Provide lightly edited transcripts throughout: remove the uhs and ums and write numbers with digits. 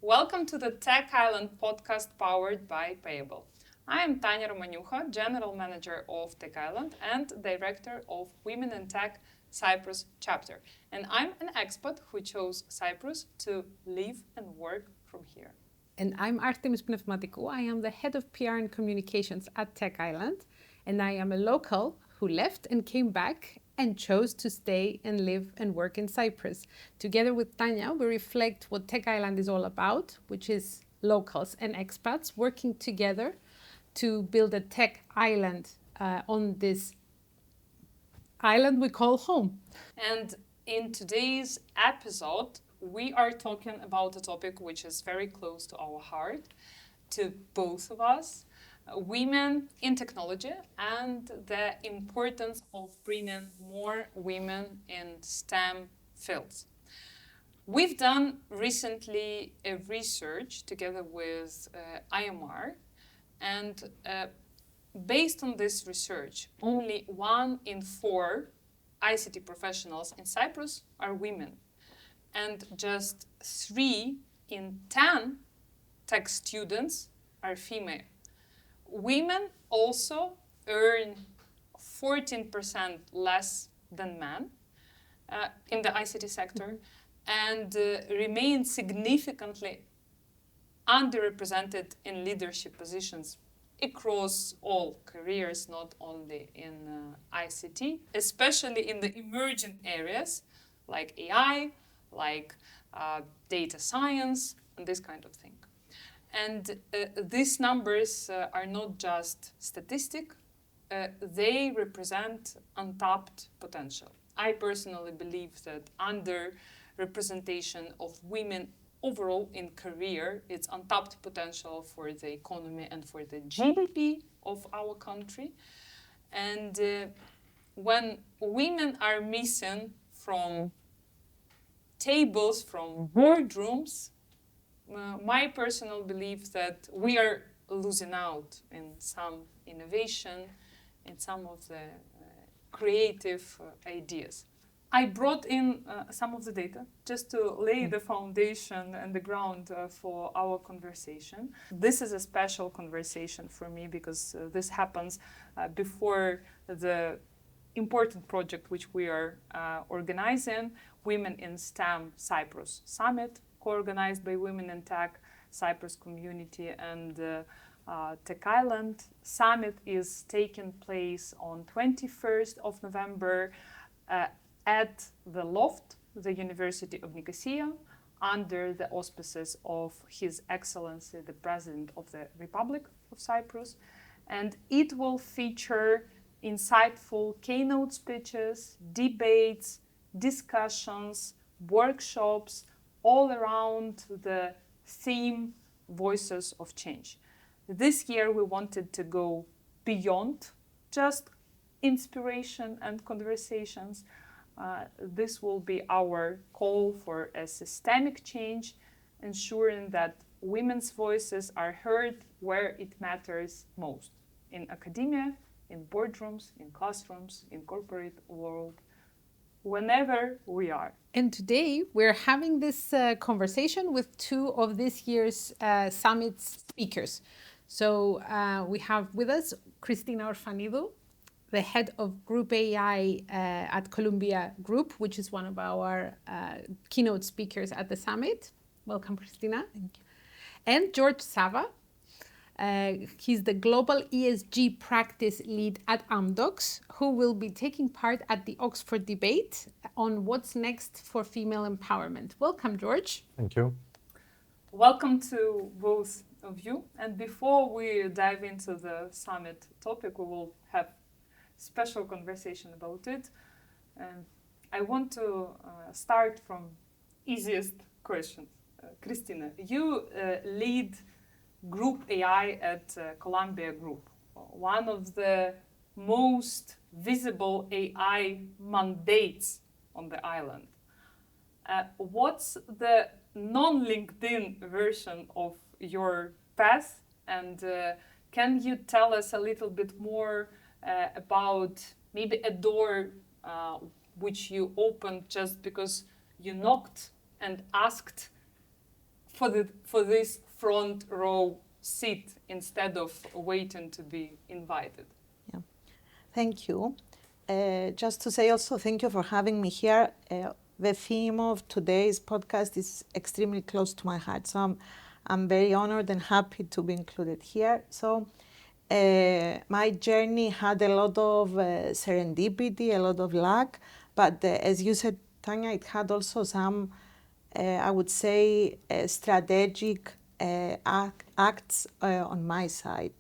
Welcome to the TechIsland Podcast powered by Payabl. I am Tanya Romaniuha, General Manager of TechIsland and Director of Women in Tech Cyprus chapter. And I'm an expat who chose Cyprus to live and work from here. And I'm Artemis Pneumatikou. I am the Head of PR and Communications at TechIsland. And I am a local who left and came back and chose to stay and live and work in Cyprus. Together with Tanya, we reflect what TechIsland is all about, which is locals and expats working together to build a tech island on this island we call home. And in today's episode, we are talking about a topic which is very close to our heart, to both of us, women in technology and the importance of bringing more women in STEM fields. We've done recently a research together with IMR, and based on this research, only 1 in 4 ICT professionals in Cyprus are women, and just 3 in 10 tech students are female. Women also earn 14% less than men in the ICT sector and remain significantly underrepresented in leadership positions across all careers, not only in ICT, especially in the emerging areas like AI, like data science, and this kind of thing. And these numbers are not just statistic, they represent untapped potential. I personally believe that under-representation of women overall in career, it's untapped potential for the economy and for the GDP of our country. And when women are missing from tables, from boardrooms, my personal belief that we are losing out in some innovation, in some of the creative ideas. I brought in some of the data just to lay the foundation and the ground for our conversation. This is a special conversation for me because this happens before the important project which we are organizing, Women in STEM Cyprus Summit, co-organized by Women in Tech Cyprus community and TechIsland. Summit is taking place on 21st of November at the Loft, the University of Nicosia, under the auspices of His Excellency, the President of the Republic of Cyprus. And it will feature insightful keynote speeches, debates, discussions, workshops, all around the theme Voices of Change. This year we wanted to go beyond just inspiration and conversations. This will be our call for a systemic change, ensuring that women's voices are heard where it matters most, in academia, in boardrooms, in classrooms, in corporate world, whenever we are. And today we're having this conversation with 2 of this year's summit speakers. So we have with us Christina Orfanidou, the head of Group AI at Columbia Group, which is one of our keynote speakers at the summit. Welcome, Christina. Thank you. And George Savva. He's the Global ESG Practice Lead at Amdocs, who will be taking part at the Oxford debate on what's next for female empowerment. Welcome, George. Thank you. Welcome to both of you. And before we dive into the summit topic, we will have special conversation about it. I want to start from easiest question. Christina, you lead Group AI at Columbia Group, one of the most visible AI mandates on the island. What's the non-LinkedIn version of your path? And can you tell us a little bit more about maybe a door which you opened just because you knocked and asked for this front row seat instead of waiting to be invited? Yeah, thank you. Just to say also, thank you for having me here. The theme of today's podcast is extremely close to my heart, so I'm very honored and happy to be included here. So my journey had a lot of serendipity, a lot of luck, but as you said, Tanya, it had also some, I would say, strategic acts on my side.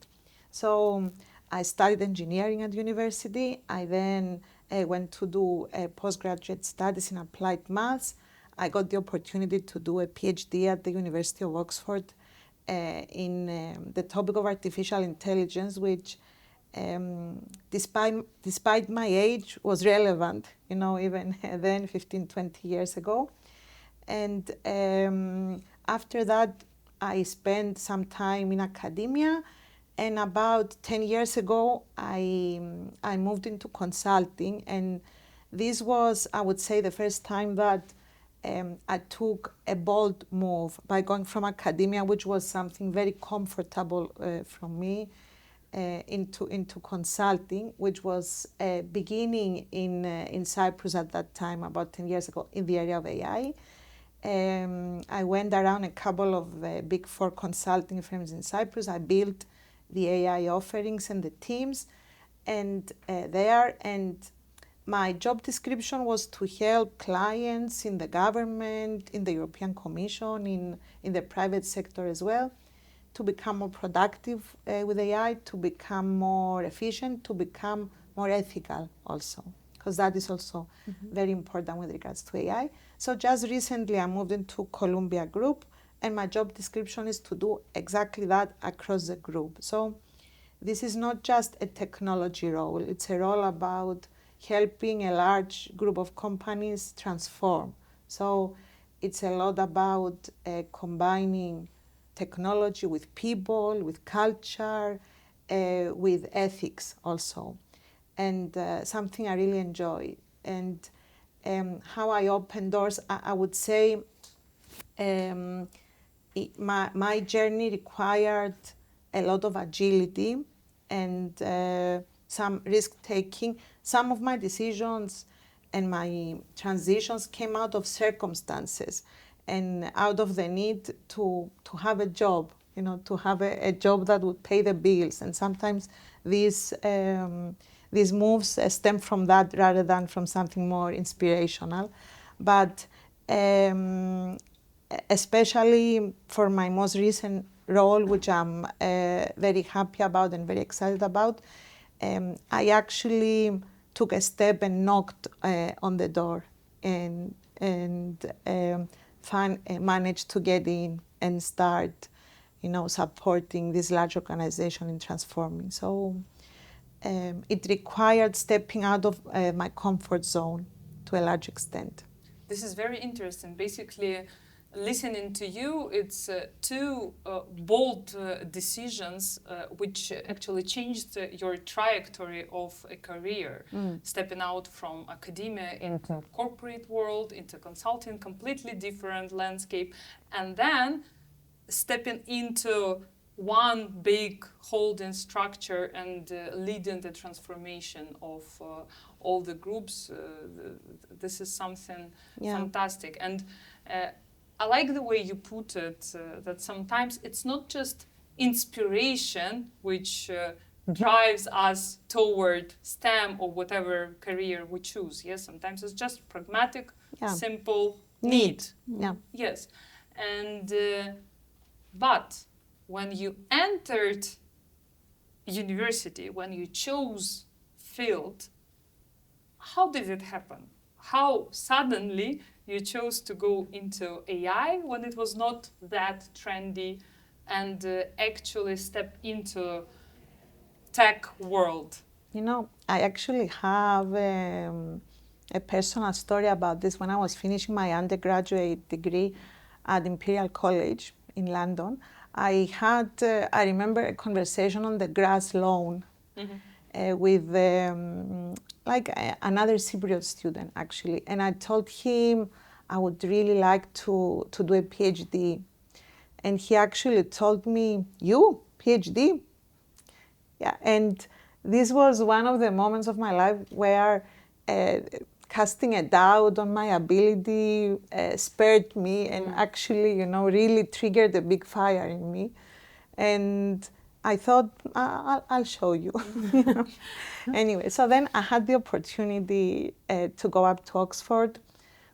So I studied engineering at university. I then went to do postgraduate studies in applied maths. I got the opportunity to do a PhD at the University of Oxford in the topic of artificial intelligence, which despite my age was relevant, even then 15, 20 years ago. And after that, I spent some time in academia. And about 10 years ago, I moved into consulting. And this was, I would say, the first time that I took a bold move by going from academia, which was something very comfortable from me, into consulting, which was beginning in Cyprus at that time, about 10 years ago, in the area of AI. I went around a couple of big four consulting firms in Cyprus. I built the AI offerings and the teams and my job description was to help clients in the government, in the European Commission, in the private sector as well, to become more productive with AI, to become more efficient, to become more ethical also, because that is also very important with regards to AI. So just recently I moved into Columbia Group, and my job description is to do exactly that across the group. So this is not just a technology role, it's a role about helping a large group of companies transform. So it's a lot about combining technology with people, with culture, with ethics also. And something I really enjoy. And how I open doors, I would say my journey required a lot of agility and some risk-taking. Some of my decisions and my transitions came out of circumstances and out of the need to have a job, to have a job that would pay the bills. And sometimes these moves stem from that rather than from something more inspirational. But especially for my most recent role, which I'm very happy about and very excited about, I actually took a step and knocked on the door and managed to get in and start, supporting this large organization in transforming. So it required stepping out of my comfort zone to a large extent. This is very interesting. Basically, listening to you, it's two bold decisions which actually changed your trajectory of a career. Stepping out from academia into corporate world, into consulting, completely different landscape, and then stepping into one big holding structure and leading the transformation of all the groups. This is something fantastic. And I like the way you put it, that sometimes it's not just inspiration which drives us toward STEM or whatever career we choose. Yes, sometimes it's just pragmatic, simple need. Yeah. Yes. And but when you entered university, when you chose field, how did it happen? How suddenly you chose to go into AI when it was not that trendy and actually step into tech world? I actually have a personal story about this. When I was finishing my undergraduate degree at Imperial College in London, I remember a conversation on the grass lawn with another Cypriot student, actually. And I told him I would really like to do a PhD. And he actually told me, "You, PhD?" Yeah, and this was one of the moments of my life where casting a doubt on my ability spared me and actually, really triggered a big fire in me. And I thought, I'll show you. Anyway, so then I had the opportunity to go up to Oxford,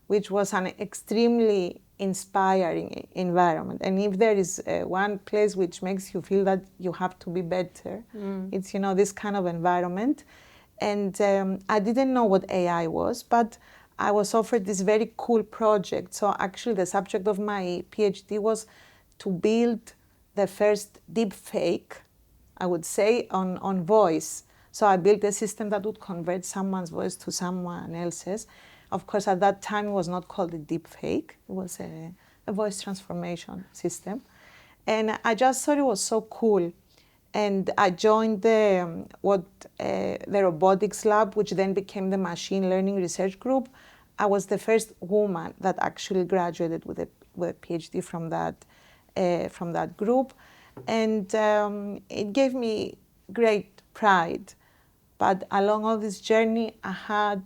which was an extremely inspiring environment. And if there is one place which makes you feel that you have to be better, it's, this kind of environment. And I didn't know what AI was, but I was offered this very cool project. So actually the subject of my PhD was to build the first deep fake, I would say, on voice. So I built a system that would convert someone's voice to someone else's. Of course, at that time, it was not called a deep fake. It was a voice transformation system. And I just thought it was so cool. And I joined the robotics lab, which then became the machine learning research group. I was the first woman that actually graduated with a PhD from that group. And it gave me great pride. But along all this journey, I had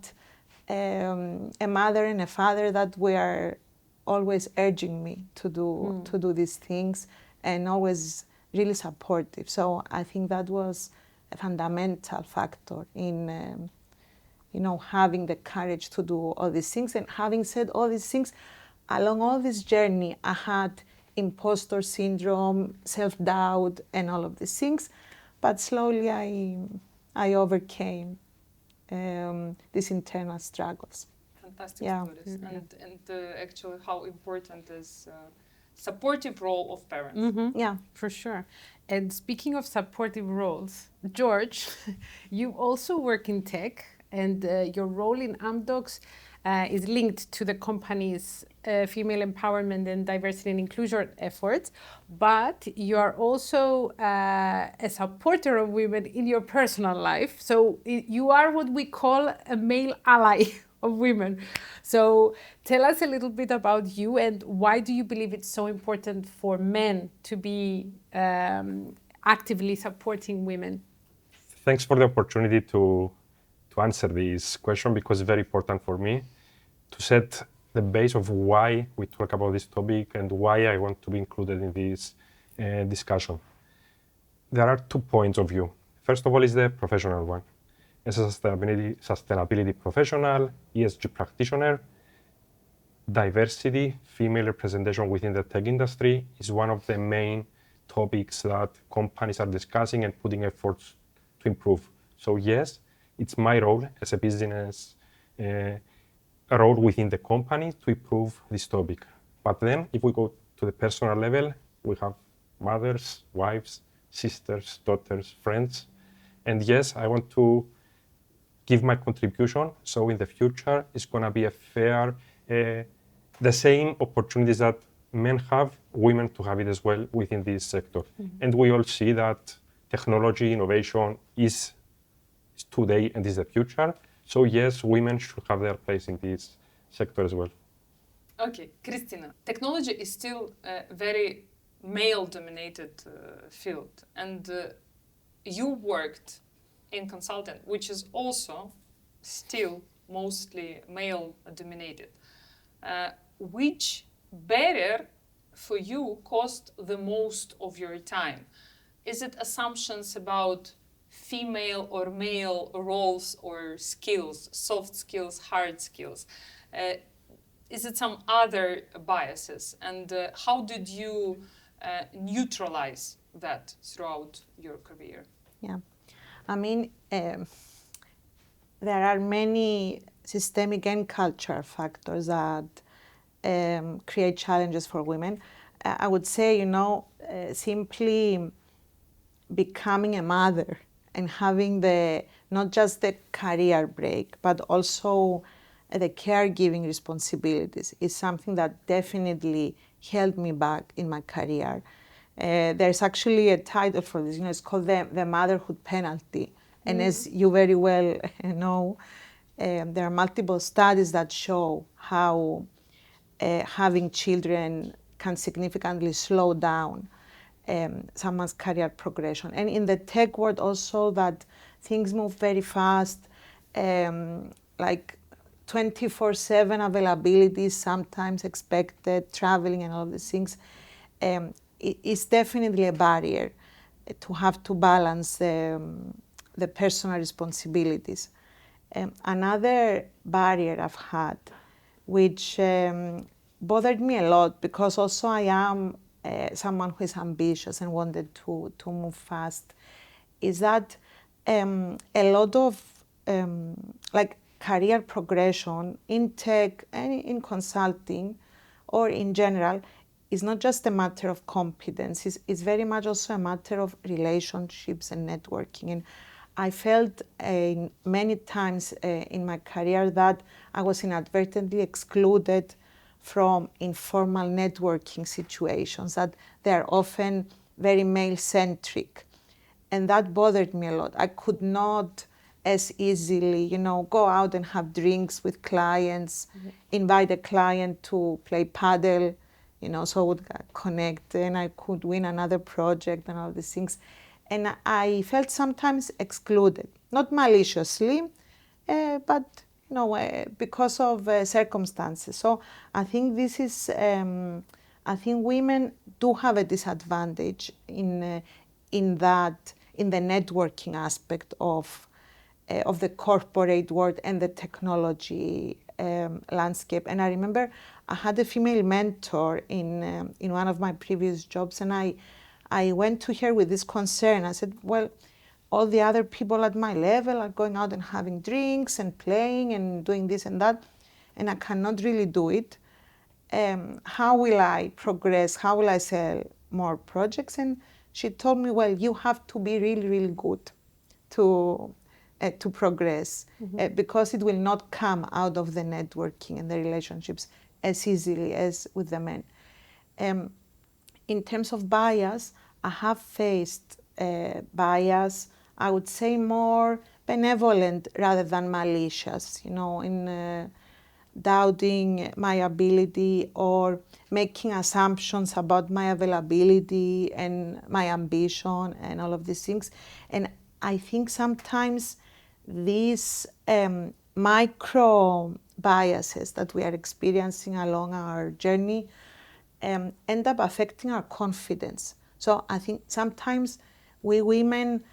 a mother and a father that were always urging me to do these things and always really supportive. So I think that was a fundamental factor in having the courage to do all these things. And having said all these things, along all this journey, I had imposter syndrome, self-doubt, and all of these things. But slowly I overcame these internal struggles. Fantastic stories. And actually how important is supportive role of parents. Yeah, for sure. And speaking of supportive roles, George, you also work in tech, and your role in Amdocs is linked to the company's female empowerment and diversity and inclusion efforts, but you are also a supporter of women in your personal life. So you are what we call a male ally of women. So tell us a little bit about you, and why do you believe it's so important for men to be actively supporting women? Thanks for the opportunity to answer this question, because it's very important for me to set the base of why we talk about this topic and why I want to be included in this discussion. There are 2 points of view. First of all is the professional one. As a sustainability professional, ESG practitioner, diversity, female representation within the tech industry is one of the main topics that companies are discussing and putting efforts to improve. So yes, it's my role as a business role within the company to improve this topic. But then if we go to the personal level, we have mothers, wives, sisters, daughters, friends. And yes, I want to give my contribution. So in the future, it's going to be a fair, the same opportunities that men have, women to have it as well within this sector. And we all see that technology, innovation is today and is the future. So yes, women should have their place in this sector as well. Okay, Christina, technology is still a very male-dominated field, and you worked in consulting, which is also still mostly male-dominated. Which barrier for you cost the most of your time? Is it assumptions about female or male roles or skills, soft skills, hard skills? Is it some other biases? And how did you neutralize that throughout your career? Yeah, I mean, there are many systemic and cultural factors that create challenges for women. I would say, simply becoming a mother and having not just the career break, but also the caregiving responsibilities is something that definitely held me back in my career. There's actually a title for this, it's called the motherhood penalty. And as you very well know, there are multiple studies that show how having children can significantly slow down someone's career progression. And in the tech world also, that things move very fast, like 24/7 availability is sometimes expected, traveling and all of these things. It's definitely a barrier to have to balance the personal responsibilities. Another barrier I've had, which bothered me a lot, because also I am someone who is ambitious and wanted to move fast, is that a lot of like career progression in tech and in consulting or in general is not just a matter of competence, it's very much also a matter of relationships and networking. And I felt many times in my career that I was inadvertently excluded from informal networking situations, that they are often very male-centric. And that bothered me a lot. I could not as easily, go out and have drinks with clients, invite a client to play paddle, so I would connect and I could win another project and all these things. And I felt sometimes excluded, not maliciously, but because of circumstances. So I think this is, I think women do have a disadvantage in the networking aspect of the corporate world and the technology landscape. And I remember I had a female mentor in one of my previous jobs, and I went to her with this concern. I said, well, all the other people at my level are going out and having drinks and playing and doing this and that, and I cannot really do it. How will I progress? How will I sell more projects? And she told me, well, you have to be really, really good to progress, because it will not come out of the networking and the relationships as easily as with the men. In terms of bias, I have faced bias, I would say more benevolent rather than malicious, in doubting my ability or making assumptions about my availability and my ambition and all of these things. And I think sometimes these micro biases that we are experiencing along our journey end up affecting our confidence. So I think sometimes we women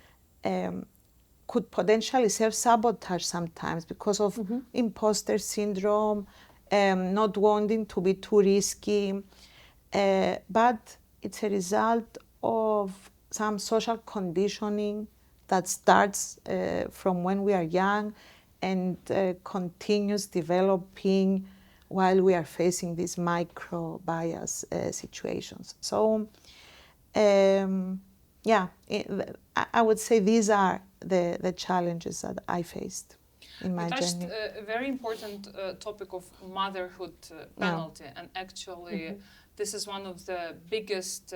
could potentially self-sabotage sometimes because of imposter syndrome, not wanting to be too risky, but it's a result of some social conditioning that starts from when we are young and continues developing while we are facing these micro bias situations. So I would say these are the challenges that I faced in my journey. You touched a very important topic of motherhood penalty, and actually this is one of the biggest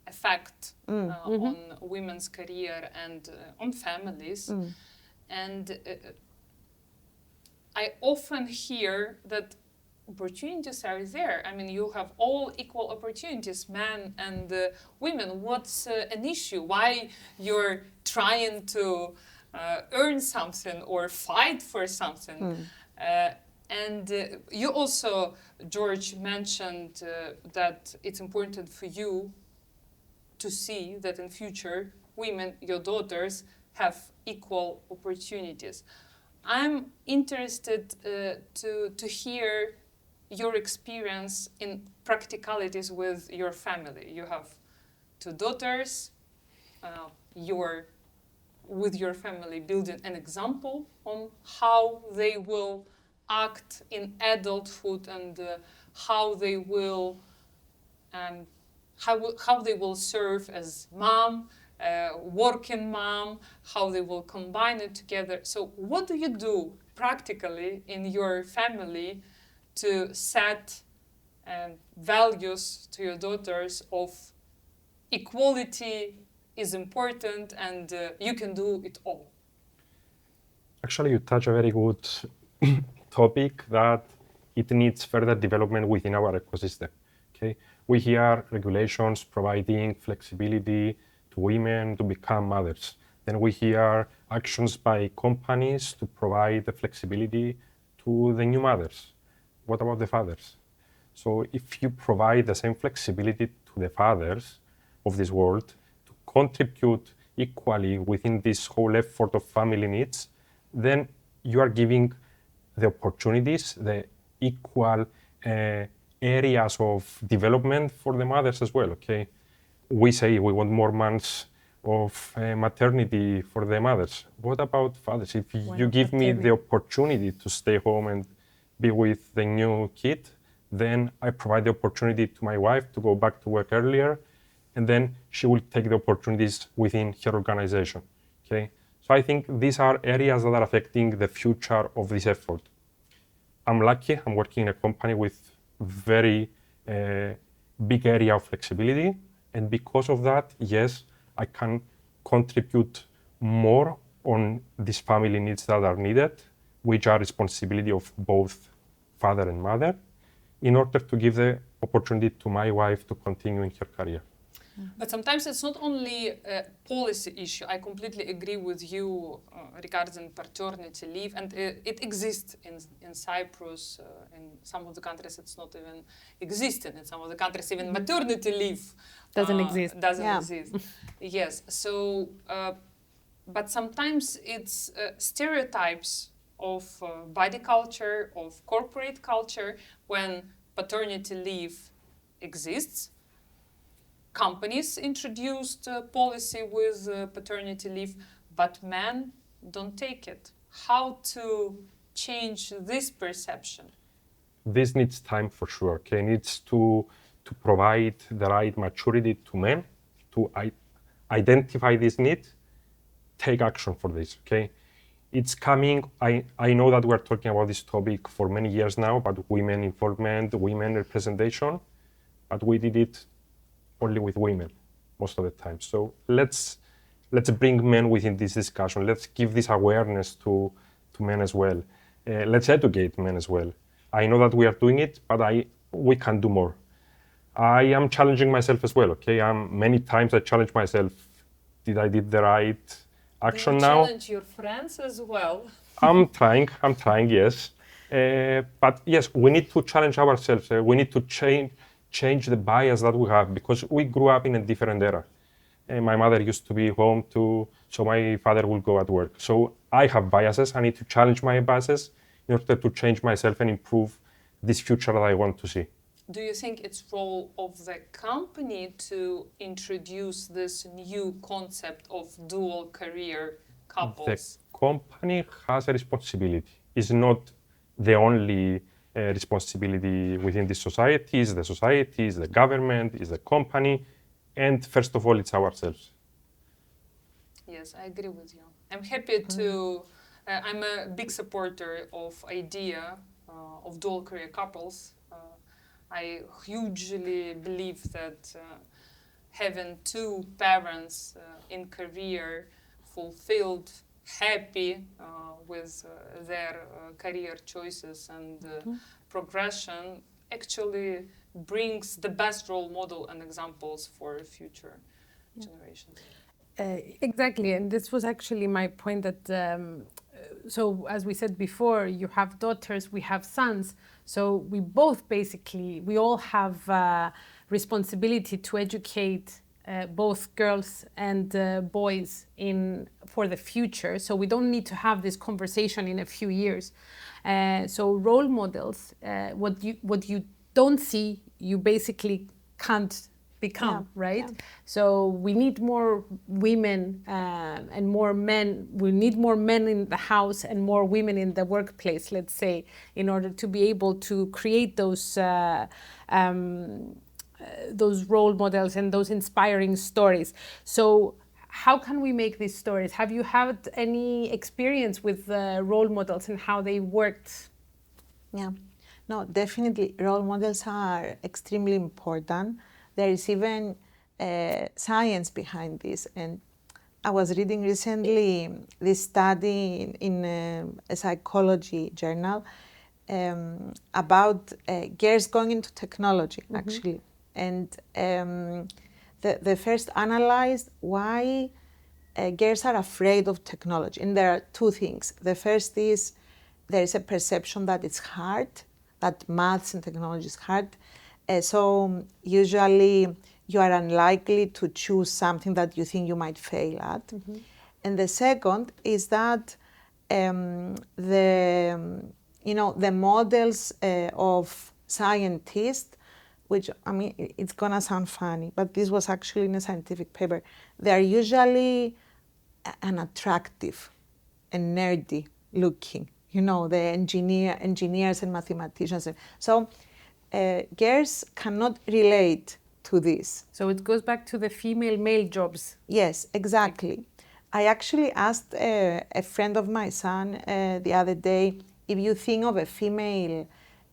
effect on women's career and on families. And I often hear that opportunities are there. I mean, you have all equal opportunities, men and women. What's an issue? Why you're trying to earn something or fight for something? And you also, George, mentioned that it's important for you to see that in future women, your daughters, have equal opportunities. I'm interested to hear your experience in practicalities with your family. You have 2 daughters. You're with your family building an example on how they will act in adulthood and how they will serve as mom, working mom, how they will combine it together. So what do you do practically in your family to set values to your daughters of equality is important and you can do it all? Actually, you touch a very good topic that it needs further development within our ecosystem. Okay, We hear regulations providing flexibility to women to become mothers. Then we hear actions by companies to provide the flexibility to the new mothers. What about the fathers? So if you provide the same flexibility to the fathers of this world to contribute equally within this whole effort of family needs, then you are giving the opportunities, the equal areas of development for the mothers as well, okay? We say we want more months of maternity for the mothers. What about fathers? If you give me the opportunity to stay home and be with the new kid, then I provide the opportunity to my wife to go back to work earlier, and then she will take the opportunities within her organization, okay? So I think these are areas that are affecting the future of this effort. I'm lucky, I'm working in a company with very big area of flexibility, and because of that, yes, I can contribute more on these family needs that are needed, which are responsibility of both father and mother, in order to give the opportunity to my wife to continue in her career. But sometimes it's not only a policy issue. I completely agree with you regarding paternity leave, and it exists in Cyprus. In some of the countries, it's not even existing. In some of the countries, even maternity leave doesn't exist. Exist. Yes. So, but sometimes it's stereotypes of body culture, of corporate culture. When paternity leave exists, companies introduced a policy with paternity leave, but men don't take it. How to change this perception? This needs time for sure. Okay, needs to provide the right maturity to men to identify this need, take action for this. Okay, it's coming. I know that we're talking about this topic for many years now, about women involvement, women representation, but we did it only with women most of the time. So let's bring men within this discussion. Let's give this awareness to men as well. Let's educate men as well. I know that we are doing it, but we can do more. I am challenging myself as well. Okay, many times I challenge myself. Did I did the right action now? Challenge your friends as well. I'm trying. Yes, but yes, we need to challenge ourselves. We need to change the bias that we have, because we grew up in a different era. My mother used to be home so my father will go at work. So I have biases. I need to challenge my biases in order to change myself and improve this future that I want to see. Do you think it's role of the company to introduce this new concept of dual career couples? The company has a responsibility. It's not the only responsibility within this society. Is the society, is the government, is the company, and first of all, it's ourselves. Yes, I agree with you. I'm happy to. I'm a big supporter of idea of dual career couples. I hugely believe that having two parents in career, fulfilled, happy with their career choices and progression, actually brings the best role model and examples for future generations. Exactly, and this was actually my point that, so as we said before, you have daughters, we have sons, so we all have responsibility to educate both girls and boys for the future, so we don't need to have this conversation in a few years. So role models, what you don't see, you basically can't become, right? Yeah. So we need more women and more men. We need more men in the house and more women in the workplace, let's say, in order to be able to create those role models and those inspiring stories. So how can we make these stories? Have you had any experience with role models and how they worked? Yeah, no, definitely role models are extremely important. There is even science behind this. And I was reading recently this study in a psychology journal about girls going into technology, actually. And the first analyzed why girls are afraid of technology. And there are two things. The first is there is a perception that it's hard, that maths and technology is hard. So usually you are unlikely to choose something that you think you might fail at. And the second is that the models of scientists, which, I mean, it's gonna sound funny, but this was actually in a scientific paper, they're usually unattractive and nerdy looking, the engineers and mathematicians. So girls cannot relate to this. So it goes back to the female-male jobs. Yes, exactly. I actually asked a friend of my son the other day, if you think of a female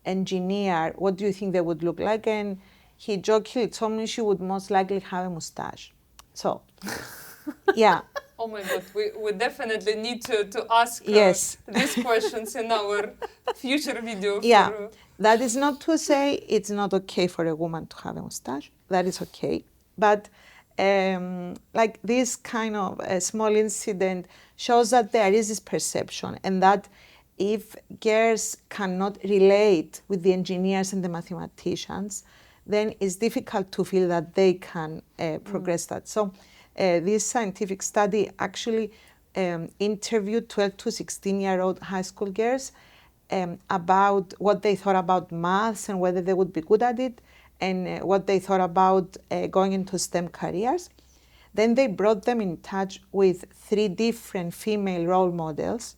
engineer, what do you think they would look like? And he jokingly told me she would most likely have a mustache. So, yeah. Oh my God, we definitely need to ask Yes. these questions in our future video. Yeah, that is not to say it's not okay for a woman to have a mustache. That is okay. But like this kind of a small incident shows that there is this perception, and that if girls cannot relate with the engineers and the mathematicians, then it's difficult to feel that they can progress that. So this scientific study actually interviewed 12 to 16-year-old high school girls about what they thought about maths and whether they would be good at it, and what they thought about going into STEM careers. Then they brought them in touch with 3 different female role models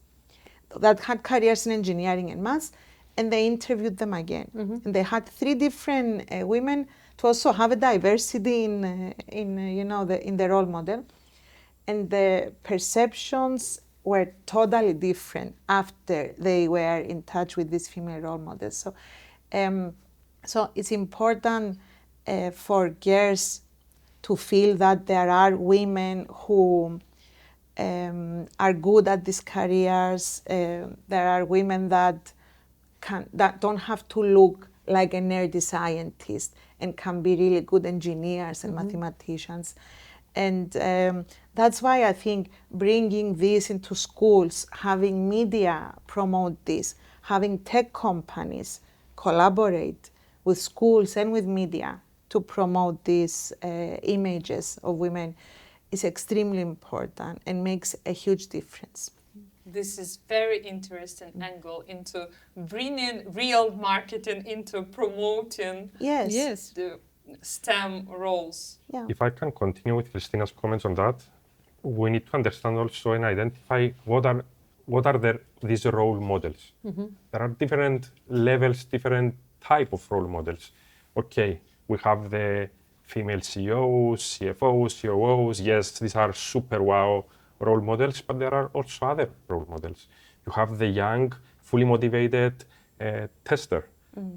that had careers in engineering and maths, and they interviewed them again. And they had 3 different women to also have a diversity in the role model. And the perceptions were totally different after they were in touch with these female role models. So it's important for girls to feel that there are women who are good at these careers. There are women that don't have to look like a nerdy scientist and can be really good engineers and mathematicians. And that's why I think bringing this into schools, having media promote this, having tech companies collaborate with schools and with media to promote these images of women is extremely important and makes a huge difference. This is very interesting angle into bringing real marketing into promoting Yes. the STEM roles. Yeah. If I can continue with Christina's comments on that, we need to understand also and identify what are these role models. There are different levels, different type of role models. Okay, we have the female CEOs, CFOs, COOs. Yes, these are super wow role models, but there are also other role models. You have the young, fully motivated tester.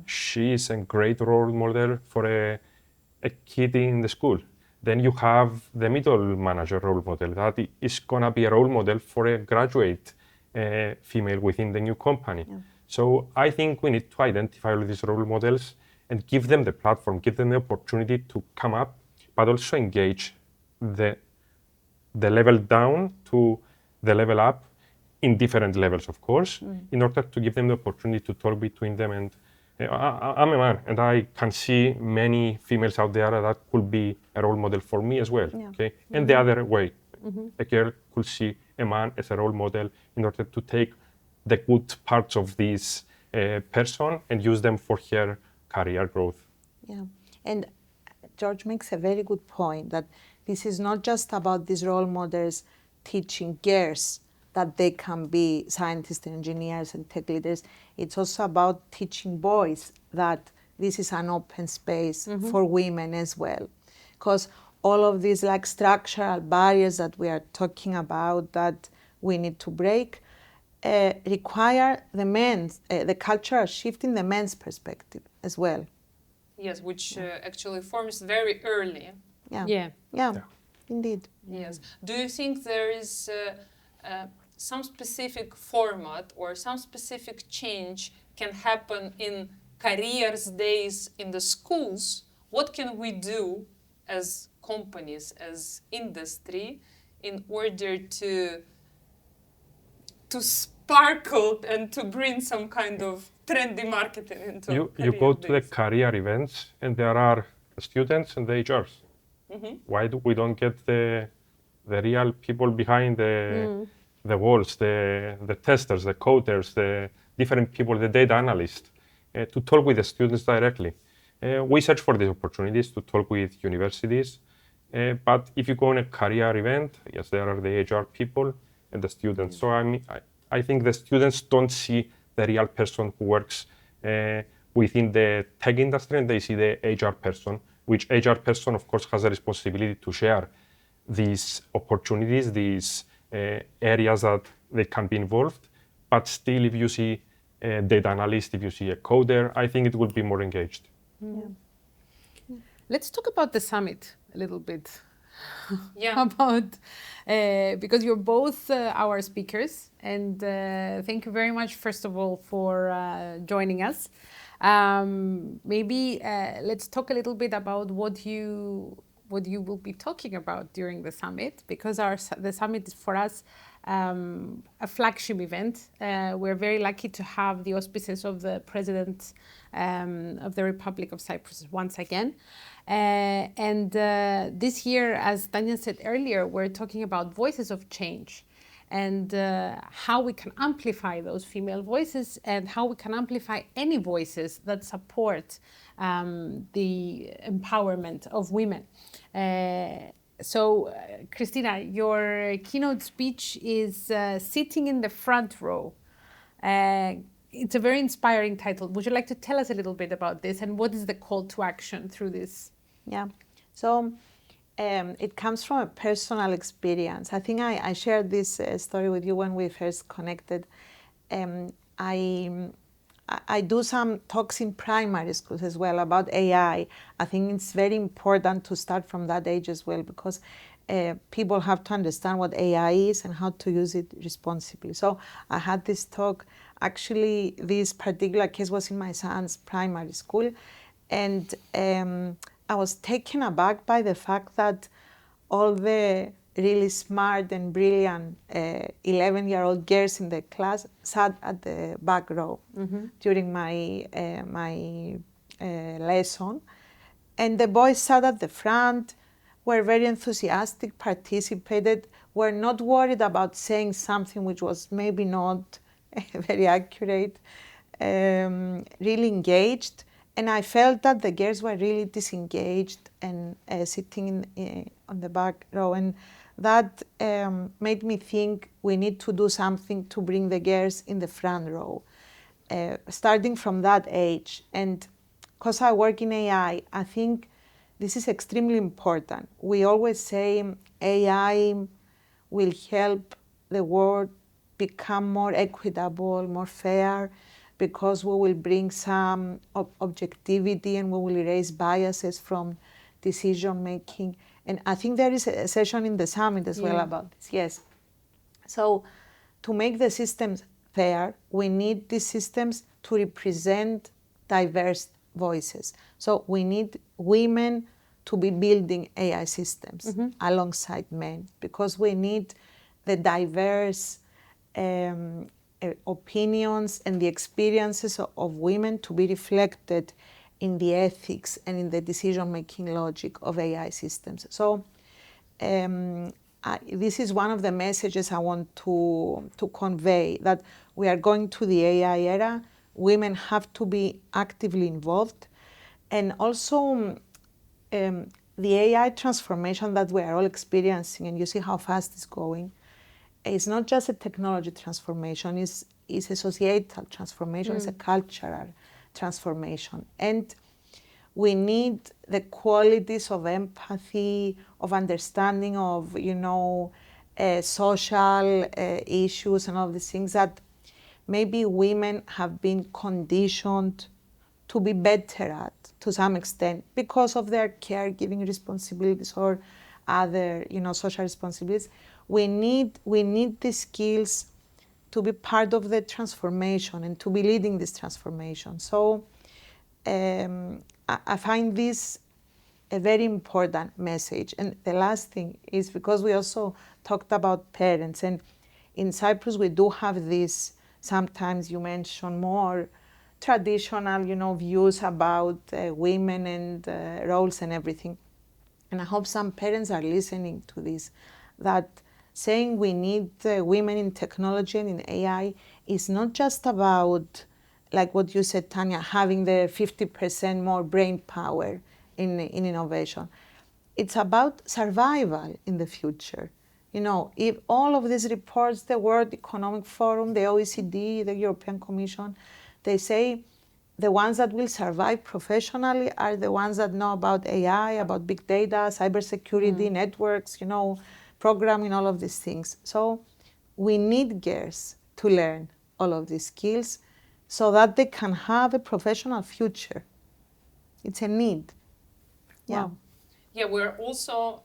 She is a great role model for a kid in the school. Then you have the middle manager role model that is gonna be a role model for a graduate female within the new company. Yeah. So I think we need to identify all these role models and give them the platform, give them the opportunity to come up, but also engage the level down to the level up in different levels, of course, in order to give them the opportunity to talk between them. And I'm a man, and I can see many females out there that could be a role model for me as well. Yeah. Okay, and the other way, a girl could see a man as a role model in order to take the good parts of this person and use them for her career growth. Yeah, and George makes a very good point that this is not just about these role models teaching girls that they can be scientists and engineers and tech leaders. It's also about teaching boys that this is an open space for women as well. Because all of these like structural barriers that we are talking about that we need to break require the cultural shift in the men's perspective as well. Yes, which actually forms very early. Yeah, indeed. Yes. Do you think there is some specific format or some specific change can happen in careers days in the schools what can we do as companies, as industry, in order to sparkle and to bring some kind of trendy marketing into you go to the career events and there are the students and the HRs. Why do we don't get the real people behind the walls, the testers, the coders, the different people, the data analysts, to talk with the students directly? We search for these opportunities to talk with universities, but if you go on a career event, yes, there are the HR people and the students. So I think the students don't see the real person who works within the tech industry, and they see the HR person, which HR person, of course, has a responsibility to share these opportunities, these areas that they can be involved. But still, if you see a data analyst, if you see a coder, I think it will be more engaged. Let's talk about the summit a little bit. Yeah. Because you're both our speakers, and thank you very much, first of all, for joining us. Maybe let's talk a little bit about what you will be talking about during the summit, because the summit is for us a flagship event. We're very lucky to have the auspices of the President of the Republic of Cyprus once again. And this year, as Tanya said earlier, we're talking about voices of change and how we can amplify those female voices and how we can amplify any voices that support the empowerment of women. So, Christina, your keynote speech is Sitting in the Front Row. It's a very inspiring title. Would you like to tell us a little bit about this, and what is the call to action through this? Yeah, so it comes from a personal experience. I think I shared this story with you when we first connected. I do some talks in primary schools as well about AI. I think it's very important to start from that age as well, because people have to understand what AI is and how to use it responsibly. So I had this talk. Actually, this particular case was in my son's primary school, and I was taken aback by the fact that all the really smart and brilliant 11-year-old girls in the class sat at the back row during my lesson, and the boys sat at the front, were very enthusiastic, participated, were not worried about saying something which was maybe not very accurate, really engaged. And I felt that the girls were really disengaged and sitting on the back row. And that made me think we need to do something to bring the girls in the front row, starting from that age. And because I work in AI, I think this is extremely important. We always say AI will help the world become more equitable, more fair, because we will bring some objectivity and we will erase biases from decision making. And I think there is a session in the summit as well about this. Yes. So to make the systems fair, we need these systems to represent diverse voices. So we need women to be building AI systems alongside men, because we need the diverse opinions and the experiences of women to be reflected in the ethics and in the decision-making logic of AI systems. So this is one of the messages I want to convey, that we are going to the AI era. Women have to be actively involved. And also the AI transformation that we are all experiencing, and you see how fast it's going, it's not just a technology transformation, it's a societal transformation, it's a cultural transformation. And we need the qualities of empathy, of understanding of, social issues and all these things that maybe women have been conditioned to be better at to some extent because of their caregiving responsibilities or other, social responsibilities. We need these skills to be part of the transformation and to be leading this transformation. So I find this a very important message. And the last thing is because we also talked about parents, and in Cyprus we do have this, sometimes you mention more traditional, views about women and roles and everything. And I hope some parents are listening to this, that saying we need women in technology and in AI is not just about, like what you said, Tanya, having the 50% more brain power in innovation. It's about survival in the future. If all of these reports, the World Economic Forum, the OECD, the European Commission, they say the ones that will survive professionally are the ones that know about AI, about big data, cybersecurity, networks, programming, all of these things. So we need girls to learn all of these skills so that they can have a professional future. It's a need. Yeah. Wow. Yeah, we're also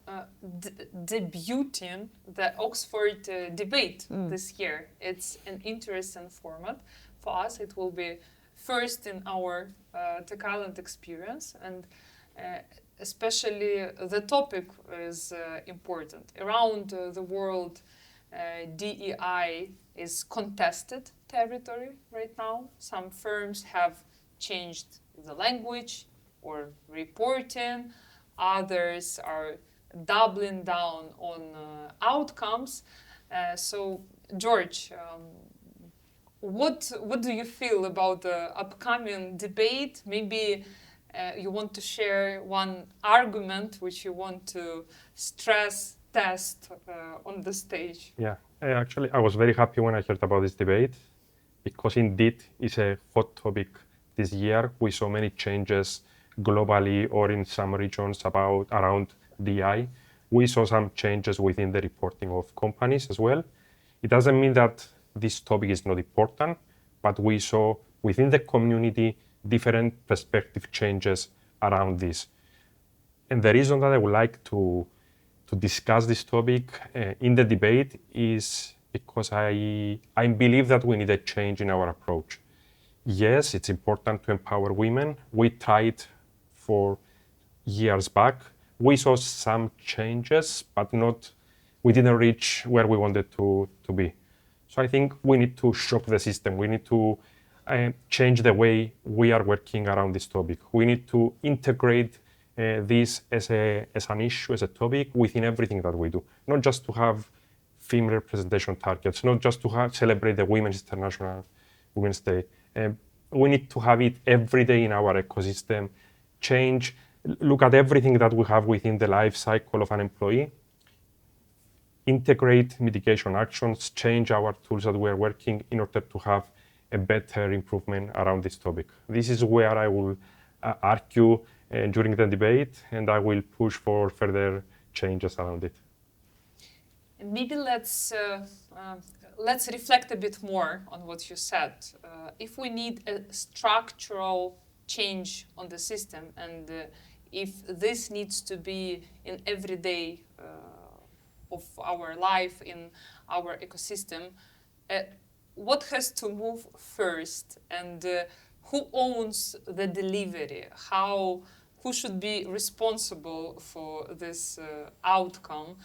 debuting the Oxford debate this year. It's an interesting format. For us, it will be first in our TechIsland experience, and especially the topic is important. Around the world, DEI is contested territory right now. Some firms have changed the language or reporting. Others are doubling down on outcomes. So, George, what do you feel about the upcoming debate? Maybe you want to share one argument which you want to stress test on the stage. Yeah, actually, I was very happy when I heard about this debate because indeed it's a hot topic this year. We saw many changes globally or in some regions around DI. We saw some changes within the reporting of companies as well. It doesn't mean that this topic is not important, but we saw within the community different perspective changes around this. And the reason that I would like to discuss this topic in the debate is because I believe that we need a change in our approach. Yes, it's important to empower women. We tried for years back. We saw some changes, but we didn't reach where we wanted to be. So I think we need to shock the system. We need to change the way we are working around this topic. We need to integrate this as an issue, as a topic within everything that we do. Not just to have female representation targets, not just to celebrate the Women's International Women's Day. We need to have it every day in our ecosystem. Change, look at everything that we have within the life cycle of an employee, integrate mitigation actions, change our tools that we're working in order to have a better improvement around this topic. This is where I will argue during the debate, and I will push for further changes around it. And maybe let's reflect a bit more on what you said. If we need a structural change on the system, and if this needs to be in every day of our life, in our ecosystem, what has to move first, and who owns the delivery? Who should be responsible for this outcome?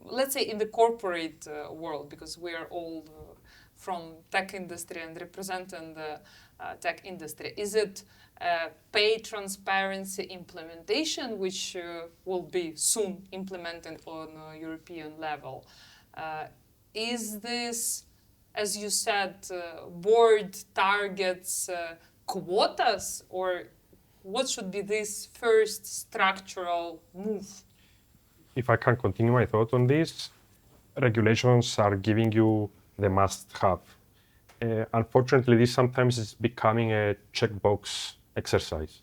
Let's say in the corporate world, because we are all from tech industry and representing the tech industry. Is it pay transparency implementation, which will be soon implemented on a European level? Is this, as you said, board targets quotas, or what should be this first structural move? If I can continue my thought on this, regulations are giving you the must-have. Unfortunately, this sometimes is becoming a checkbox exercise.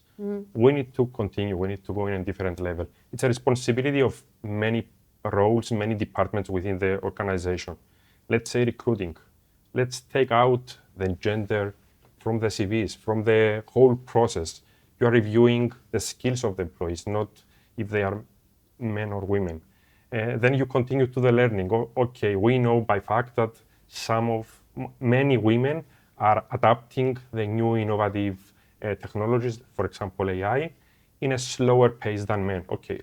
We need to continue. We need to go in a different level. It's a responsibility of many roles, many departments within the organization. Let's say recruiting. Let's take out the gender from the CVs, from the whole process. You are reviewing the skills of the employees, not if they are men or women. Then you continue to the learning. Okay, we know by fact that many women are adapting the new innovative technologies, for example, AI, in a slower pace than men. Okay,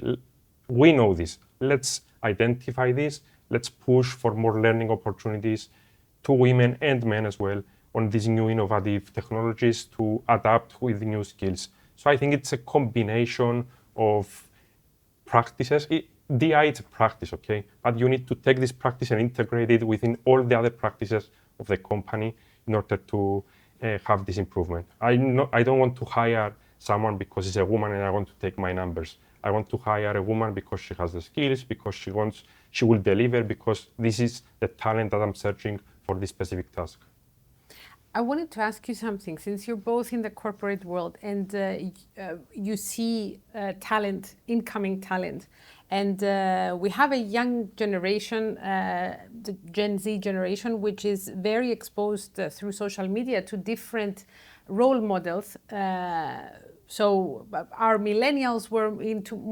we know this. Let's identify this. Let's push for more learning opportunities to women and men as well on these new innovative technologies to adapt with new skills. So I think it's a combination of practices. DI is a practice, okay? But you need to take this practice and integrate it within all the other practices of the company in order to have this improvement. I don't want to hire someone because she's a woman and I want to take my numbers. I want to hire a woman because she has the skills, because she will deliver, because this is the talent that I'm searching for this specific task. I wanted to ask you something, since you're both in the corporate world and you see talent, incoming talent, and we have a young generation, the Gen Z generation, which is very exposed through social media to different role models. So our millennials were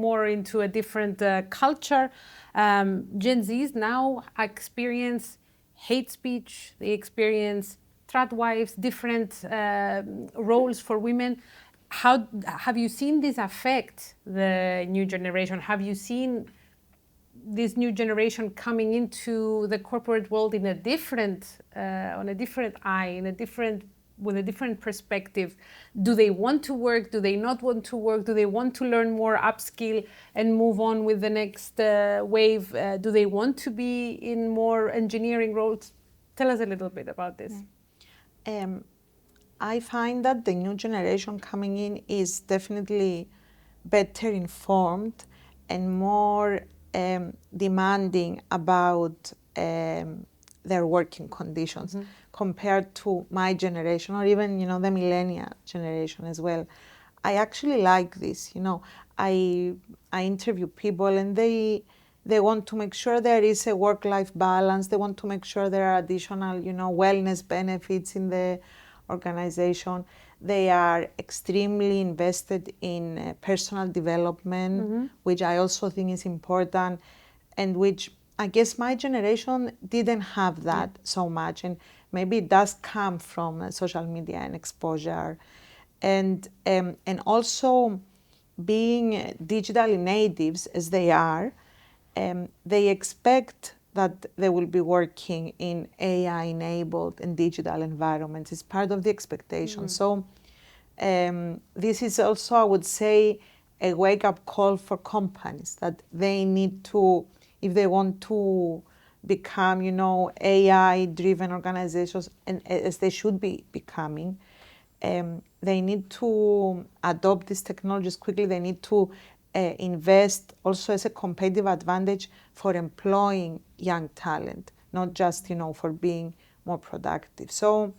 more into a different culture. Gen Zs now experience hate speech, they experience trad wives, different roles for women. How have you seen this affect the new generation? Have you seen this new generation coming into the corporate world in a different, on a different eye, with a different perspective? Do they want to work? Do they not want to work? Do they want to learn more, upskill, and move on with the next wave? Do they want to be in more engineering roles? Tell us a little bit about this. I find that the new generation coming in is definitely better informed and more demanding about their working conditions compared to my generation, or even the millennial generation as well. I actually like this. I interview people and they want to make sure there is a work-life balance. They want to make sure there are additional wellness benefits in the organization. They are extremely invested in personal development, which I also think is important, and which I guess my generation didn't have that so much, and maybe it does come from social media and exposure, and also being digitally natives as they are, they expect that they will be working in AI-enabled and digital environments. It's part of the expectation. So this is also, I would say, a wake-up call for companies that they need to, if they want to become, AI-driven organizations, and as they should be becoming, they need to adopt these technologies quickly. They need to invest also as a competitive advantage for employing young talent, not just, for being more productive. So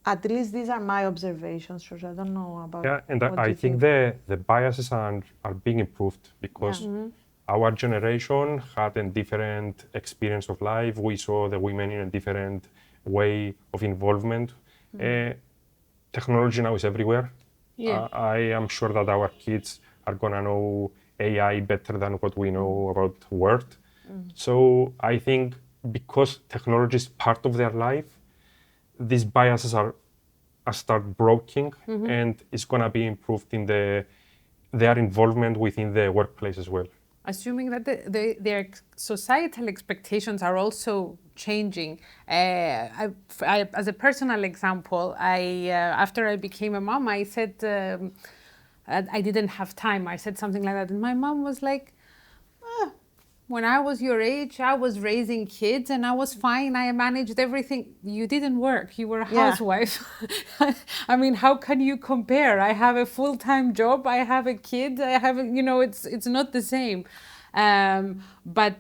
at least these are my observations, George. I don't know about. Yeah, and I think the biases are being improved because our generation had a different experience of life. We saw the women in a different way of involvement. Technology now is everywhere. Yeah. I am sure that our kids are gonna know AI better than what we know about Word. So I think because technology is part of their life, these biases are start breaking, and it's gonna be improved in their involvement within the workplace as well. Assuming that their societal expectations are also changing. As a personal example, after I became a mom, I said I didn't have time. I said something like that, and my mom was like, when I was your age, I was raising kids and I was fine. I managed everything. You didn't work. You were a housewife. I mean, how can you compare? I have a full-time job. I have a kid. I have, it's not the same. But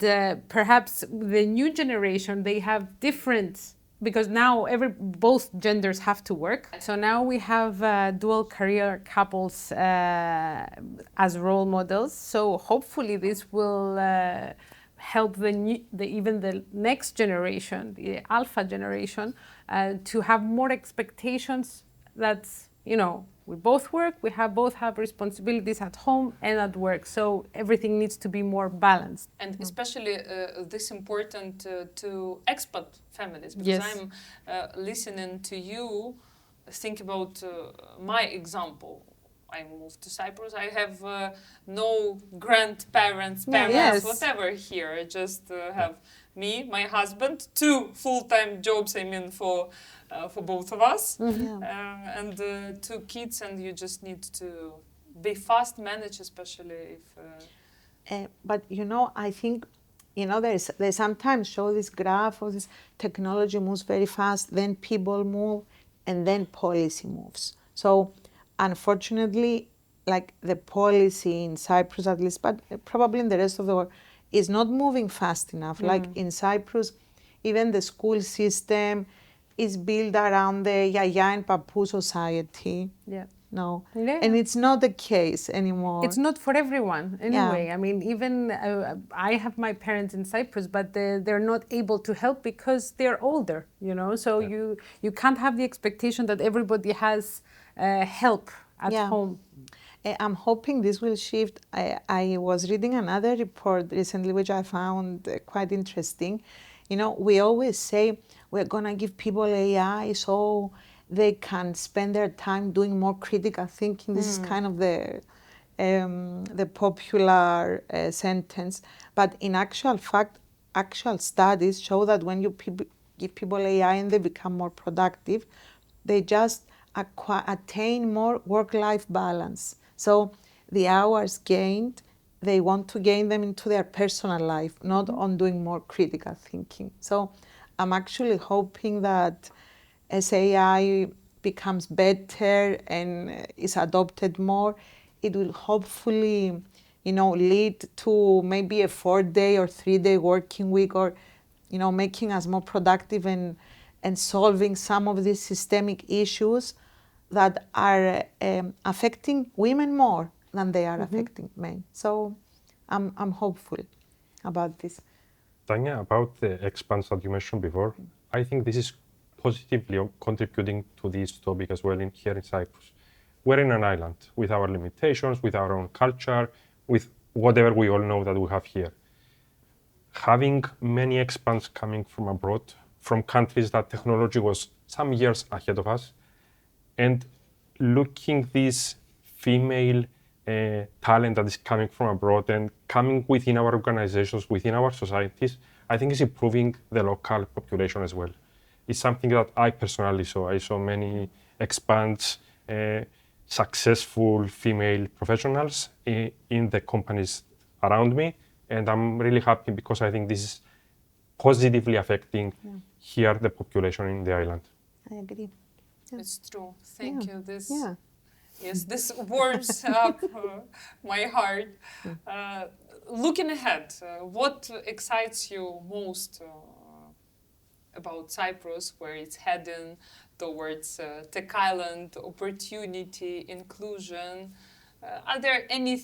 perhaps the new generation, they have different, because now both genders have to work. So now we have dual career couples as role models. So hopefully this will help even the next generation, the alpha generation, to have more expectations that, we both work, we both have responsibilities at home and at work. So everything needs to be more balanced. And especially this important to expat families, because I'm listening to you think about my example. I moved to Cyprus. I have no grandparents, Yeah, parents, yes. whatever here. I just have me, my husband, 2 full-time jobs. I mean, for both of us, Yeah. and 2 kids. And you just need to be fast managed, especially if. But I think they sometimes show this graph of this technology moves very fast, then people move, and then policy moves. So unfortunately, like the policy in Cyprus at least, but probably in the rest of the world, is not moving fast enough. Like in Cyprus, even the school system is built around the yaya and papu society. Yeah. No. Yeah. And it's not the case anymore. It's not for everyone anyway. I mean, even I have my parents in Cyprus, but they're not able to help because they're older, So you can't have the expectation that everybody has help at home. I'm hoping this will shift. I was reading another report recently, which I found quite interesting. We always say we're going to give people AI so they can spend their time doing more critical thinking. This is kind of the popular sentence. But in actual fact, actual studies show that when you give people AI and they become more productive, they just attain more work-life balance. So the hours gained, they want to gain them into their personal life, not on doing more critical thinking. So I'm actually hoping that as AI becomes better and is adopted more, it will hopefully, lead to maybe a 4-day or 3-day working week, or, making us more productive and solving some of these systemic issues that are affecting women more than they are affecting men. So I'm hopeful about this. Tanya, about the expats that you mentioned before, I think this is positively contributing to this topic as well here in Cyprus. We're in an island with our limitations, with our own culture, with whatever we all know that we have here. Having many expats coming from abroad, from countries that technology was some years ahead of us, and looking this female talent that is coming from abroad and coming within our organizations, within our societies, I think is improving the local population as well. It's something that I personally saw. I saw many expats, successful female professionals in the companies around me, and I'm really happy because I think this is positively affecting here the population in the island. I agree. It's true. Thank you. Yes, this warms up my heart. Looking ahead, what excites you most about Cyprus, where it's heading towards Tech Island, opportunity, inclusion? Are there any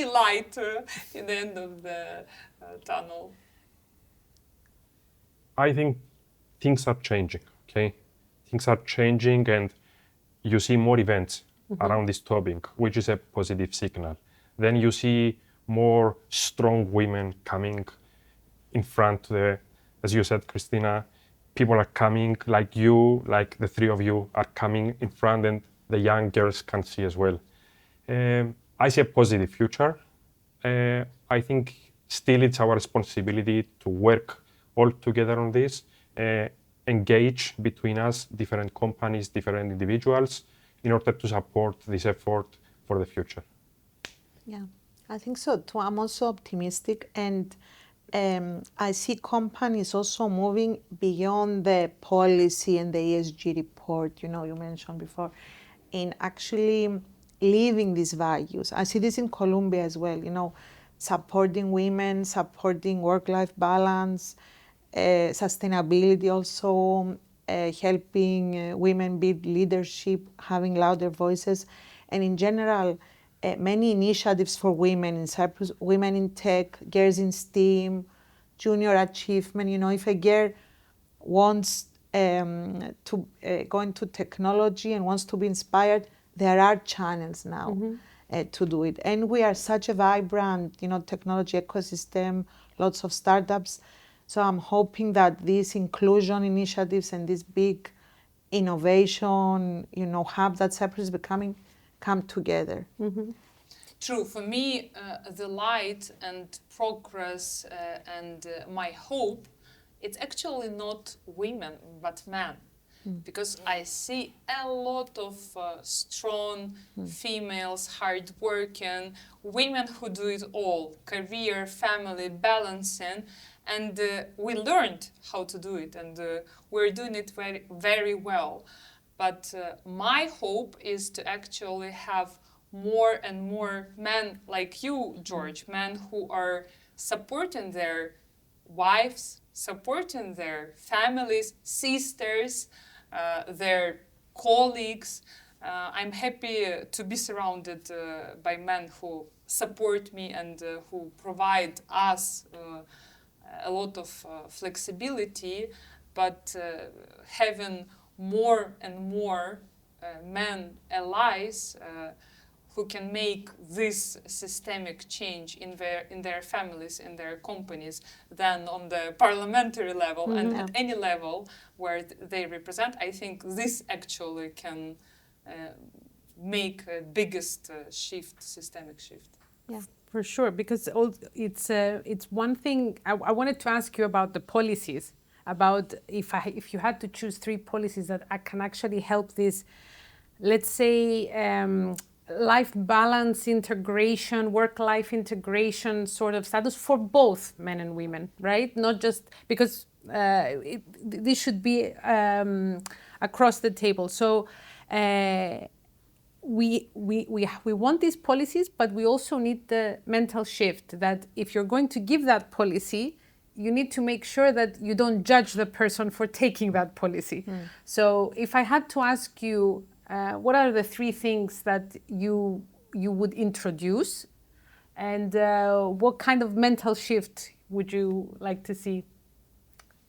light in the end of the tunnel? I think things are changing, okay? Things are changing and you see more events around this topic, which is a positive signal. Then you see more strong women coming in front. As you said, Christina, people are coming like you, like the 3 of you are coming in front, and the young girls can see as well. I see a positive future. I think still it's our responsibility to work all together on this, engage between us, different companies, different individuals, in order to support this effort for the future. Yeah, I think so too. I'm also optimistic, and I see companies also moving beyond the policy and the ESG report, you mentioned before, in actually living these values. I see this in Colombia as well, supporting women, supporting work-life balance, sustainability also, helping women build leadership, having louder voices, and in general, many initiatives for women in Cyprus, women in tech, girls in STEM, junior achievement. If a girl wants to go into technology and wants to be inspired, there are channels now to do it. And we are such a vibrant, technology ecosystem, lots of startups. So I'm hoping that these inclusion initiatives and this big innovation, hub that Cyprus is becoming come together. True. For me, the light and progress and my hope, it's actually not women, but men. Because I see a lot of strong females, hardworking, women who do it all, career, family, balancing. And we learned how to do it, and we're doing it very, very well. But my hope is to actually have more and more men like you, George, men who are supporting their wives, supporting their families, sisters, their colleagues. I'm happy to be surrounded by men who support me and who provide us a lot of flexibility, but having more and more men allies who can make this systemic change in their families, in their companies, than on the parliamentary level and at any level where they represent. I think this actually can make a biggest shift, systemic shift. Yeah, for sure. Because it's one thing. I wanted to ask you about the policies. About if you had to choose 3 policies that can actually help this, let's say, life balance integration, work-life integration sort of status for both men and women, right? Not just because this should be across the table. So we want these policies, but we also need the mental shift that if you're going to give that policy, you need to make sure that you don't judge the person for taking that policy. So if I had to ask you, what are the 3 things that you would introduce, and what kind of mental shift would you like to see?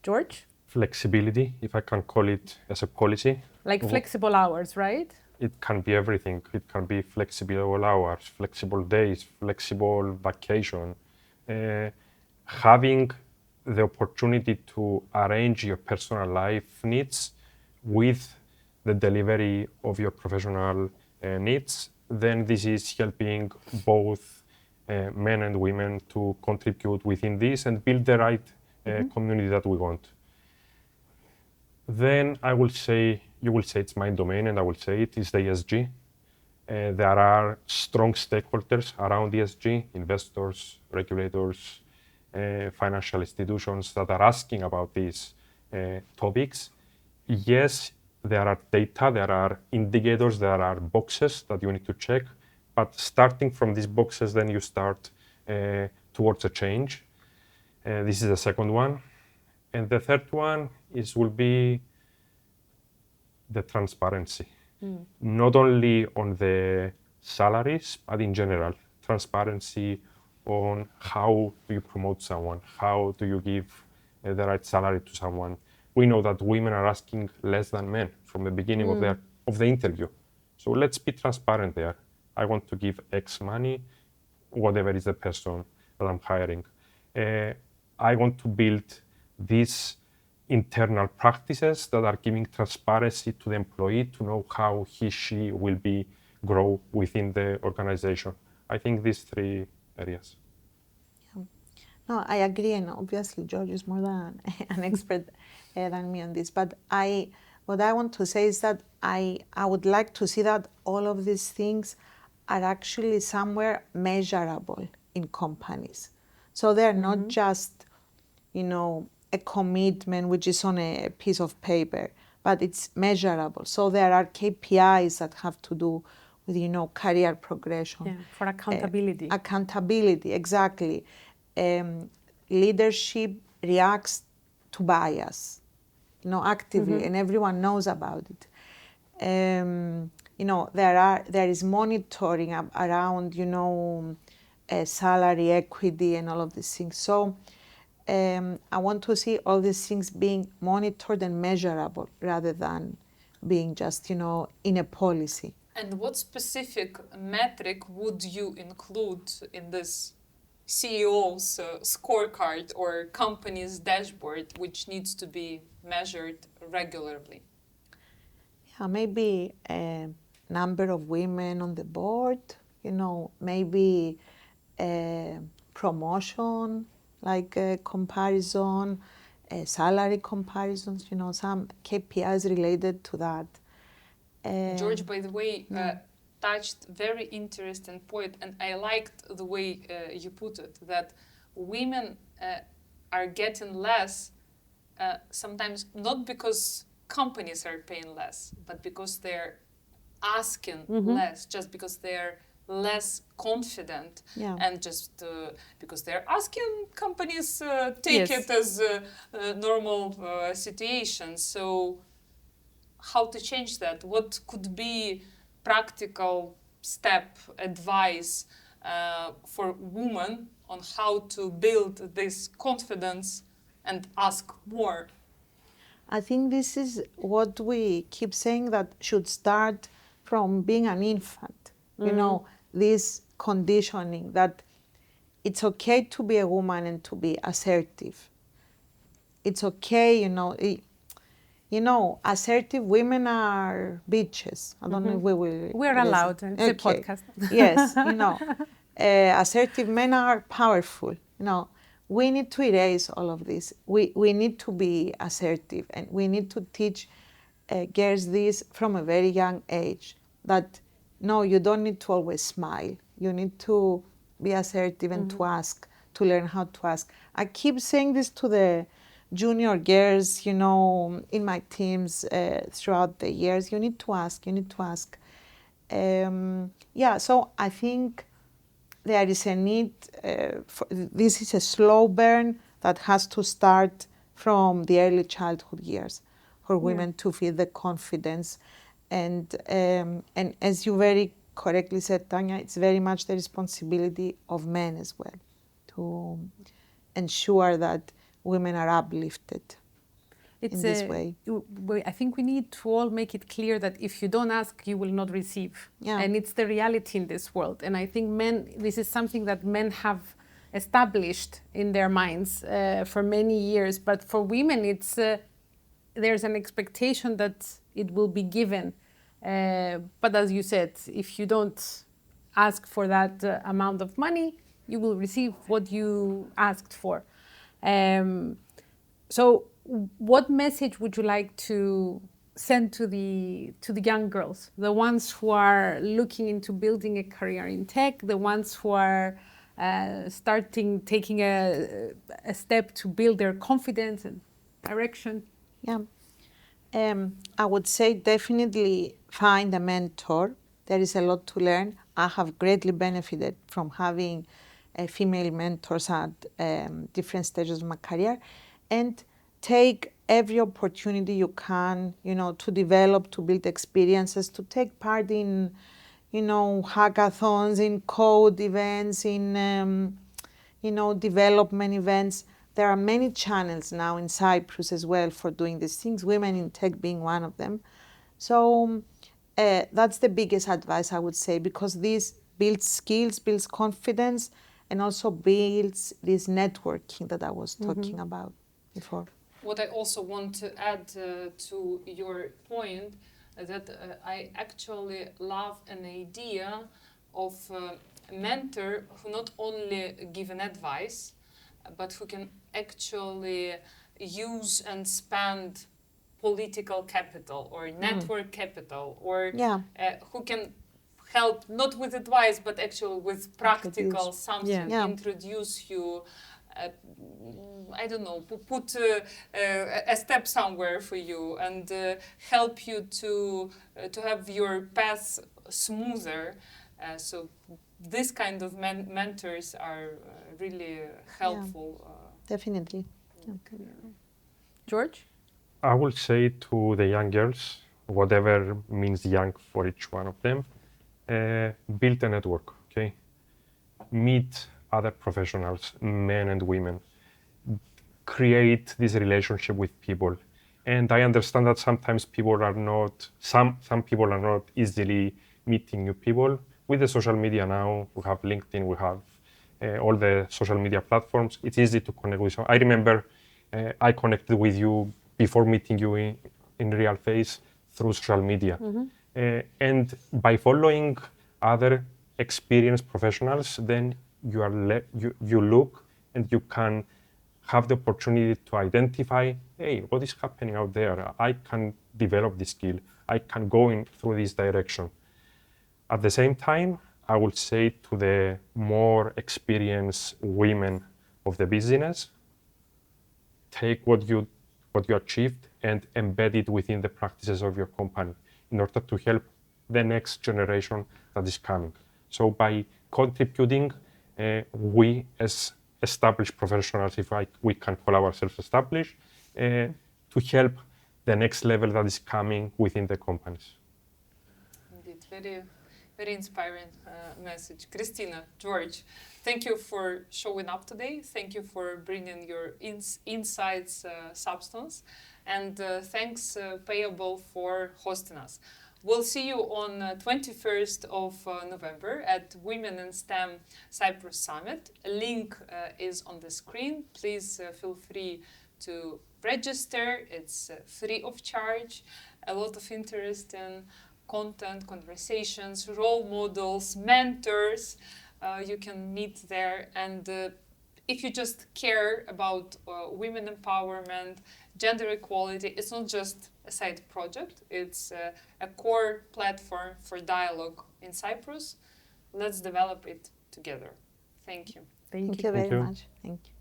George? Flexibility, if I can call it as a policy. Like flexible hours, right? It can be everything. It can be flexible hours, flexible days, flexible vacation. Having the opportunity to arrange your personal life needs with the delivery of your professional needs, then this is helping both men and women to contribute within this and build the right community that we want. Then I will say, you will say it's my domain, and I will say it is the ESG. There are strong stakeholders around ESG, investors, regulators, financial institutions that are asking about these topics. Yes, there are data, there are indicators, there are boxes that you need to check, but starting from these boxes, then you start towards a change. This is the second one. And the third one will be the transparency. Not only on the salaries, but in general, transparency on how do you promote someone, how do you give the right salary to someone. We know that women are asking less than men from the beginning of the interview. So let's be transparent there. I want to give X money, whatever is the person that I'm hiring. I want to build these internal practices that are giving transparency to the employee to know how she will grow within the organization. I think these 3 areas. Yeah. No, I agree, and obviously George is more than an expert than me on this. But what I want to say is that I would like to see that all of these things are actually somewhere measurable in companies. So they're not just, a commitment which is on a piece of paper, but it's measurable. So there are KPIs that have to do with, career progression. Yeah, for accountability. Accountability, exactly. Leadership reacts to bias, actively, and everyone knows about it. There is monitoring around, salary equity and all of these things. So I want to see all these things being monitored and measurable rather than being just, in a policy. And what specific metric would you include in this CEO's scorecard or company's dashboard, which needs to be measured regularly? Yeah, maybe number of women on the board, maybe promotion, like comparison, salary comparisons, some KPIs related to that. George, by the way, touched very interesting point, and I liked the way you put it, that women are getting less sometimes not because companies are paying less, but because they're asking less, just because they're less confident, and just because they're asking companies take it as a normal situation. So how to change that? What could be practical step advice for women on how to build this confidence and ask more? I think this is what we keep saying, that should start from being an infant. This conditioning that it's okay to be a woman and to be assertive. It's okay, assertive women are bitches. I don't know if we will. We're allowed. It's a podcast. Yes, assertive men are powerful. We need to erase all of this. We need to be assertive, and we need to teach girls this from a very young age, that no, you don't need to always smile. You need to be assertive and to ask, to learn how to ask. I keep saying this to the junior girls, in my teams throughout the years. You need to ask. So I think there is a need, this is a slow burn that has to start from the early childhood years for women to feel the confidence. And as you very correctly said, Tanya, it's very much the responsibility of men as well to ensure that women are uplifted in this way. I think we need to all make it clear that if you don't ask, you will not receive. And it's the reality in this world. And I think this is something that men have established in their minds for many years. But for women, there's an expectation that it will be given. But as you said, if you don't ask for that amount of money, you will receive what you asked for. So what message would you like to send to the young girls, the ones who are looking into building a career in tech, the ones who are taking a step to build their confidence and direction? I would say definitely find a mentor. There is a lot to learn. I have greatly benefited from having female mentors at different stages of my career, and take every opportunity you can, to develop, to build experiences, to take part in, hackathons, in code events, in, development events. There are many channels now in Cyprus as well for doing these things, women in tech being one of them. So that's the biggest advice I would say, because this builds skills, builds confidence, and also builds this networking that I was talking about before. What I also want to add to your point, that I actually love an idea of a mentor who not only give an advice, but who can actually use and spend political capital or network capital, or who can help not with advice but actually with practical something, introduce you, I don't know, put a step somewhere for you, and help you to have your path smoother. So this kind of mentors are really helpful. Definitely. George? I will say to the young girls, whatever means young for each one of them, build a network, okay? Meet other professionals, men and women. Create this relationship with people. And I understand that sometimes people are not, some people are not easily meeting new people. With the social media now, we have LinkedIn, we have all the social media platforms. It's easy to connect with someone. I remember I connected with you before meeting you in real face through social media. And by following other experienced professionals, then you look and you can have the opportunity to identify, hey, what is happening out there? I can develop this skill. I can go in through this direction. At the same time, I would say to the more experienced women of the business, take what you achieved and embed it within the practices of your company in order to help the next generation that is coming. So by contributing, we as established professionals, if we can call ourselves established, to help the next level that is coming within the companies. Indeed, very, very inspiring message. Christina, George, thank you for showing up today. Thank you for bringing your insights, substance. And thanks, Payabl, for hosting us. We'll see you on 21st of November at Women in STEM Cyprus Summit. A link is on the screen. Please feel free to register. It's free of charge. A lot of interesting content, conversations, role models, mentors you can meet there. And if you just care about women empowerment, gender equality, it's not just a side project, it's a core platform for dialogue in Cyprus. Let's develop it together. Thank you. Thank you very much. Thank you.